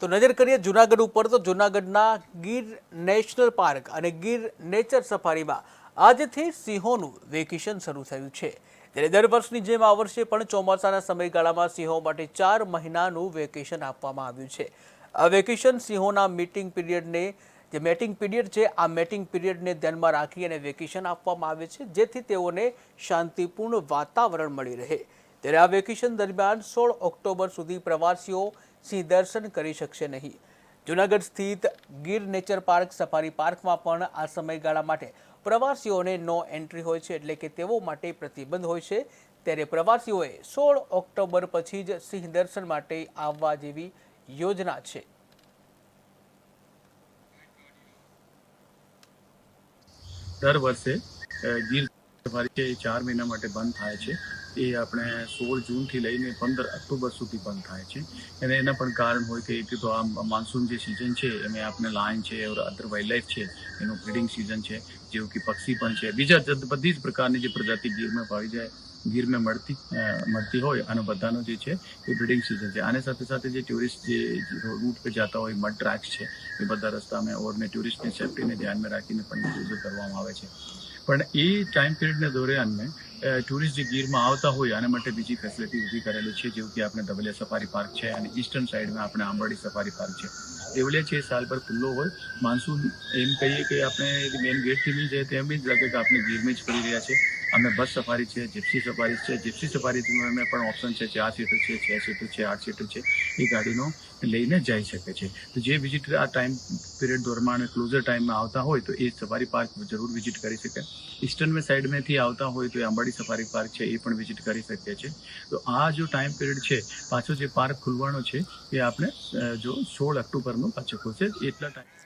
તો નજર કરીએ જૂનાગઢ ઉપર તો જૂનાગઢના ગીર નેશનલ પાર્ક અને ગીર નેચર સફારીમાં આજથી સિંહોનું વેકેશન શરૂ થયું છે। ત્યારે દર વર્ષની જેમ આ વર્ષે પણ ચોમાસાના સમયગાળામાં સિંહો માટે 4 મહિનાનું વેકેશન આપવામાં આવ્યું છે। આ વેકેશન સિંહોના મીટિંગ પીરિયડને જે મેટિંગ પીરિયડ છે આ મેટિંગ પીરિયડને ધ્યાનમાં રાખી અને વેકેશન આપવામાં આવે છે, જેથી તેઓને શાંતિપૂર્ણ વાતાવરણ મળી રહે। ત્યારે આ વેકેશન દરમિયાન 16 ઓક્ટોબર સુધી પ્રવાસીઓ સિંહ દર્શન કરી શકશે નહીં। જૂનાગઢ સ્થિત ગીર નેચર પાર્ક સફારી પાર્કમાં પણ આ સમયગાળા માટે પ્રવાસીઓને નો એન્ટ્રી હોય છે, એટલે કે તેઓ માટે પ્રતિબંધ હોય છે। ત્યારે પ્રવાસીઓએ 16 ઓક્ટોબર પછી જ સિંહ દર્શન માટે આવવા જેવી યોજના છે। દર વર્ષે ગીર સફારી છે એ 4 મહિના માટે બંધ થાય છે। એ આપણે 16 જૂનથી લઈને 15 ઓક્ટોબર સુધી બંધ થાય છે અને એના પણ કારણ હોય કે એક તો આ માનસૂન જે સિઝન છે એમાં આપણે લાયન છે और અધર વાઇલ્ડલાઇફ છે એનું બ્રીડિંગ સિઝન છે, જેવું કે પક્ષી પણ છે, બીજા બધી જ પ્રકારની જે પ્રજાતિ ગીરમાં પાવી જાય ગીરમાં મળતી હોય અને બધાનો જે છે એ બ્રીડિંગ સિઝન છે। આની સાથે સાથે જે ટુરિસ્ટ જે રૂટ પર જતા હોય મડ ટ્રેક્સ છે એ બધા રસ્તામાં ઓરને ટુરિસ્ટની સેફ્ટીને ધ્યાનમાં રાખીને પણ યુઝ કરવામાં આવે છે। પણ એ ટાઈમ પિરિયડના દરમિયાન ટુરિસ્ટ જે ગીરમાં આવતા હોય આના માટે બીજી ફેસિલિટી ઊભી કરેલી છે, જેવું કે આપણે ધવલિયા સફારી પાર્ક છે અને ઈસ્ટર્ન સાઈડમાં આપણે આંબાડી સફારી પાર્ક છે। ધવલિયા છે સાલ ભર ખુલ્લો હોય, માનસૂન એમ કહીએ કે આપણે મેન ગેટથી નહીં જાય તો એમ જ લાગે કે આપણે ગીરમાં જ ફરી રહ્યા છે। અમે બસ સફારી છે, જીપ્સી સફારી છે, જીપ્સી સફારીમાં પણ ઓપ્શન છે 4 સીટર છે, 6 સીટર છે, 8 સીટર છે, એ ગાડીનો લઈને જઈ શકે છે। તો જે વિઝિટર આ ટાઈમ પીરિયડ દરમિયાન ક્લોઝર ટાઈમમાં આવતા હોય તો એ સફારી પાર્ક જરૂર વિઝિટ કરી શકે। ઈસ્ટર્ન સાઈડમાંથી આવતા હોય તો આંબાડી સફારી પાર્ક છે એ પણ વિઝિટ કરી શકીએ છીએ। તો આ જો ટાઈમ પીરિયડ છે પાછો જે પાર્ક ખુલવાનો છે એ આપણે જો 16 ઓક્ટોબરનો પાછો ખુલશે એટલા ટાઈમ